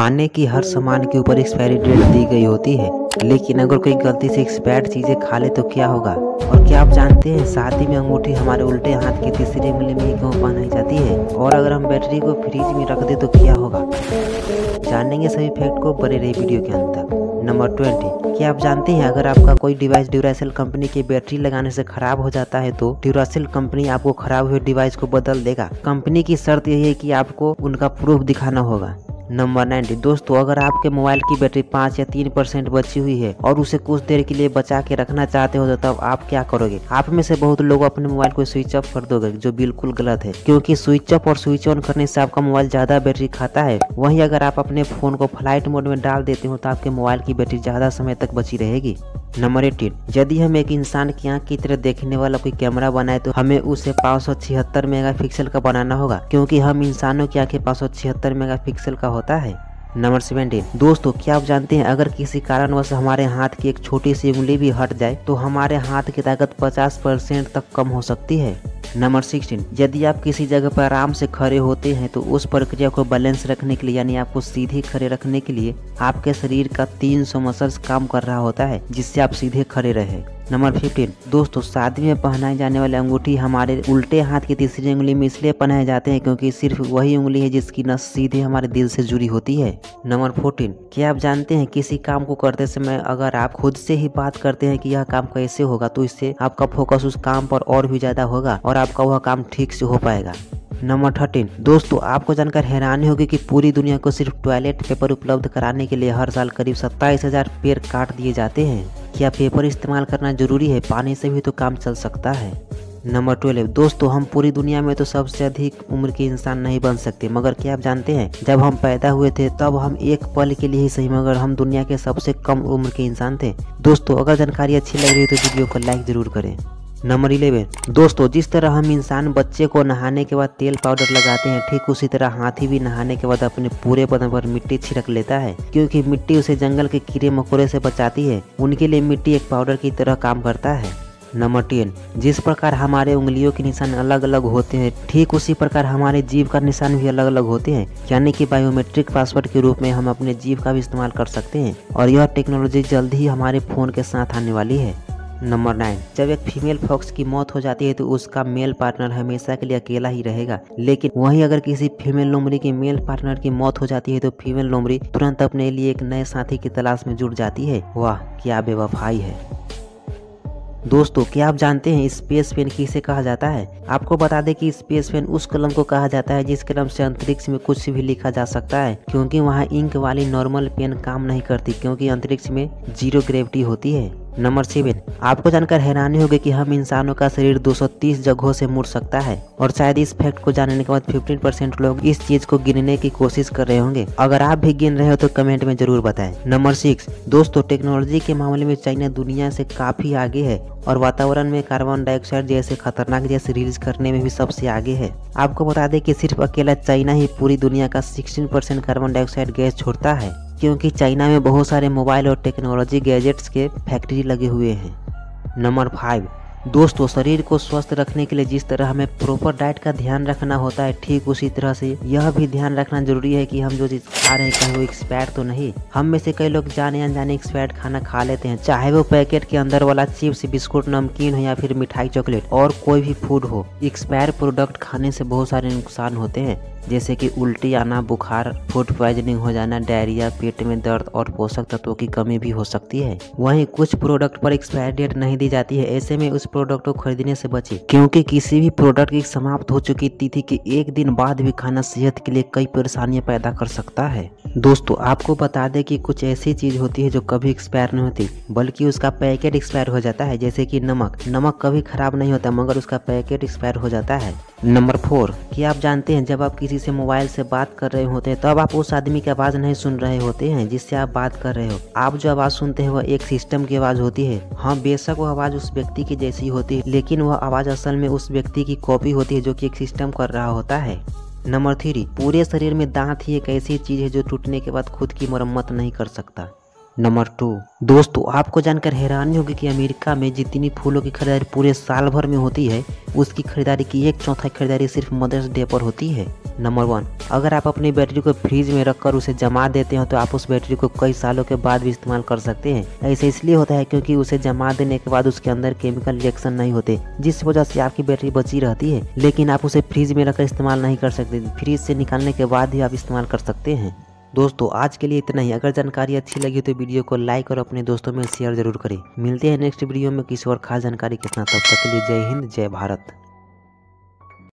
खाने की हर सामान के ऊपर एक्सपायरी डेट दी गई होती है, लेकिन अगर कोई गलती से एक्सपायर्ड चीजें खा ले तो क्या होगा। और क्या आप जानते हैं शादी में अंगूठी हमारे उल्टे हाथ की तीसरी उंगली में ही क्यों पहनाई जाती है। और अगर हम बैटरी को फ्रिज में रख दे तो क्या होगा। जानेंगे सभी फैक्ट को, बने रही वीडियो के अंत तक। नंबर 20, क्या आप जानते हैं अगर आपका कोई डिवाइस ड्यूरासेल कंपनी की बैटरी लगाने से खराब हो जाता है तो ड्यूरासेल कंपनी आपको खराब हुए डिवाइस को बदल देगा। कंपनी की शर्त यही है कि आपको उनका प्रूफ दिखाना होगा। नंबर 90, दोस्तों अगर आपके मोबाइल की बैटरी 5 या 3% बची हुई है और उसे कुछ देर के लिए बचा के रखना चाहते हो तो तब आप क्या करोगे। आप में से बहुत लोग अपने मोबाइल को स्विच ऑफ कर दोगे, जो बिल्कुल गलत है, क्योंकि स्विच ऑफ और स्विच ऑन करने से आपका मोबाइल ज्यादा बैटरी खाता है। वहीं अगर आप अपने फोन को फ्लाइट मोड में डाल देते हो तो आपके मोबाइल की बैटरी ज्यादा समय तक बची रहेगी। नंबर 18, यदि हम एक इंसान की आंख की तरह देखने वाला कोई कैमरा बनाए तो हमें उसे 576 मेगापिक्सल का बनाना होगा, क्योंकि हम इंसानों की आंखें 576 मेगापिक्सल का होता है। नंबर 17, दोस्तों क्या आप जानते हैं अगर किसी कारणवश हमारे हाथ की एक छोटी सी उंगली भी हट जाए तो हमारे हाथ की ताकत 50% तक कम हो सकती है। नंबर 16, यदि आप किसी जगह पर आराम से खड़े होते हैं तो उस प्रक्रिया को बैलेंस रखने के लिए, यानी आपको सीधे खड़े रखने के लिए आपके शरीर का 300 मसल्स काम कर रहा होता है, जिससे आप सीधे खड़े रहे। नंबर 15, दोस्तों शादी में पहनाए जाने वाले अंगूठी हमारे उल्टे हाथ की तीसरी उंगली में इसलिए पहनाए जाते हैं क्योंकि सिर्फ वही उंगली है जिसकी नस सीधे हमारे दिल से जुड़ी होती है। नंबर 14, क्या आप जानते हैं किसी काम को करते समय अगर आप खुद से ही बात करते हैं कि यह काम कैसे होगा तो इससे आपका फोकस उस काम पर और भी ज्यादा होगा और आपका वह काम ठीक से हो पाएगा। नंबर 13, दोस्तों आपको जानकर हैरानी होगी कि पूरी दुनिया को सिर्फ टॉयलेट पेपर उपलब्ध कराने के लिए हर साल करीब 27,000 पेड़ काट दिए जाते हैं। क्या पेपर इस्तेमाल करना जरूरी है? पानी से भी तो काम चल सकता है। नंबर 12, दोस्तों हम पूरी दुनिया में तो सबसे अधिक उम्र के इंसान नहीं बन सकते, मगर क्या आप जानते हैं जब हम पैदा हुए थे तब हम एक पल के लिए ही सही मगर हम दुनिया के सबसे कम उम्र के इंसान थे। दोस्तों अगर जानकारी अच्छी लग रही है तो वीडियो को लाइक जरूर करें। नंबर 11, दोस्तों जिस तरह हम इंसान बच्चे को नहाने के बाद तेल पाउडर लगाते हैं, ठीक उसी तरह हाथी भी नहाने के बाद अपने पूरे बदन पर मिट्टी छिड़क लेता है, क्योंकि मिट्टी उसे जंगल के कीड़े मकोड़े से बचाती है। उनके लिए मिट्टी एक पाउडर की तरह काम करता है। नंबर 10, जिस प्रकार हमारे उंगलियों के निशान अलग अलग होते हैं, ठीक उसी प्रकार हमारे जीभ का निशान भी अलग अलग होते हैं, यानी कि बायोमेट्रिक पासवर्ड के रूप में हम अपने जीभ का भी इस्तेमाल कर सकते हैं और यह टेक्नोलॉजी जल्द ही हमारे फोन के साथ आने वाली है। नंबर 9, जब एक फीमेल फॉक्स की मौत हो जाती है तो उसका मेल पार्टनर हमेशा के लिए अकेला ही रहेगा, लेकिन वहीं अगर किसी फीमेल लोमड़ी की मेल पार्टनर की मौत हो जाती है तो फीमेल लोमड़ी तुरंत अपने लिए एक नए साथी की तलाश में जुट जाती है। वाह क्या बेवफाई है। दोस्तों क्या आप जानते हैं स्पेस पेन किसे कहा जाता है? आपको बता दें कि स्पेस पेन उस कलम को कहा जाता है जिस कलम से अंतरिक्ष में कुछ भी लिखा जा सकता है, क्योंकि वहाँ इंक वाली नॉर्मल पेन काम नहीं करती, क्योंकि अंतरिक्ष में 0 ग्रेविटी होती है। नंबर 7, आपको जानकर हैरानी होगी कि हम इंसानों का शरीर 230 जगहों से मुड़ सकता है और शायद इस फैक्ट को जानने के बाद 15% लोग इस चीज को गिनने की कोशिश कर रहे होंगे। अगर आप भी गिन रहे हो तो कमेंट में जरूर बताएं। नंबर 6, दोस्तों टेक्नोलॉजी के मामले में चाइना दुनिया से काफी आगे है और वातावरण में कार्बन डाइऑक्साइड जैसे खतरनाक गैस रिलीज करने में भी सबसे आगे है। आपको बता दें कि सिर्फ अकेला चाइना ही पूरी दुनिया का 16% कार्बन डाइऑक्साइड गैस छोड़ता है, क्योंकि चाइना में बहुत सारे मोबाइल और टेक्नोलॉजी गैजेट्स के फैक्ट्री लगे हुए हैं। नंबर 5, दोस्तों शरीर को स्वस्थ रखने के लिए जिस तरह हमें प्रॉपर डाइट का ध्यान रखना होता है, ठीक उसी तरह से यह भी ध्यान रखना जरूरी है कि हम जो चीज खा रहे हैं कहीं वो एक्सपायर तो नहीं। हम में से कई लोग जाने अनजाने एक्सपायर्ड खाना खा लेते हैं, चाहे वो पैकेट के अंदर वाला चिप्स, बिस्कुट, नमकीन हो या फिर मिठाई, चॉकलेट और कोई भी फूड हो। एक्सपायर प्रोडक्ट खाने से बहुत सारे नुकसान होते हैं, जैसे कि उल्टी आना, बुखार, फूड पॉइजनिंग हो जाना, डायरिया, पेट में दर्द और पोषक तत्वों की कमी भी हो सकती है। वहीं कुछ प्रोडक्ट पर एक्सपायर डेट नहीं दी जाती है, ऐसे में उस प्रोडक्ट को खरीदने से बचे, क्योंकि किसी भी प्रोडक्ट की समाप्त हो चुकी तिथि के 1 दिन बाद भी खाना सेहत के लिए कई परेशानियां पैदा कर सकता है। दोस्तों आपको बता दें कि कुछ ऐसी चीज होती है जो कभी एक्सपायर नहीं होती, बल्कि उसका पैकेट एक्सपायर हो जाता है, जैसे कि नमक कभी खराब नहीं होता मगर उसका पैकेट एक्सपायर हो जाता है। नंबर 4, क्या आप जानते हैं जब आप किसी से मोबाइल से बात कर रहे होते हैं तब आप उस आदमी की आवाज नहीं सुन रहे होते हैं जिससे आप बात कर रहे हो। आप जो आवाज सुनते हैं वह एक सिस्टम की आवाज होती है। हाँ बेशक वह आवाज उस व्यक्ति की जैसी होती है, लेकिन वह आवाज असल में उस व्यक्ति की कॉपी होती है जो कि एक सिस्टम कर रहा होता है। नंबर 3, पूरे शरीर में दांत ही एक ऐसी चीज है जो टूटने के बाद खुद की मरम्मत नहीं कर सकता। नंबर 2, दोस्तों आपको जानकर हैरानी होगी कि अमेरिका में जितनी फूलों की खरीदारी पूरे साल भर में होती है, उसकी खरीदारी की 1/4 खरीदारी सिर्फ मदर्स डे पर होती है। नंबर 1, अगर आप अपनी बैटरी को फ्रिज में रखकर उसे जमा देते हो तो आप उस बैटरी को कई सालों के बाद भी इस्तेमाल कर सकते हैं। ऐसे इसलिए होता है क्योंकि उसे जमा देने के बाद उसके अंदर केमिकल रिएक्शन नहीं होते, जिस वजह से आपकी बैटरी बची रहती है। लेकिन आप उसे फ्रिज में रखकर इस्तेमाल नहीं कर सकते, फ्रिज से निकालने के बाद ही आप इस्तेमाल कर सकते हैं। दोस्तों आज के लिए इतना ही। अगर जानकारी अच्छी लगी तो वीडियो को लाइक और अपने दोस्तों में शेयर जरूर करें। मिलते हैं नेक्स्ट वीडियो में किसी और खास जानकारी के साथ। तब तक के लिए जय हिंद, जय भारत।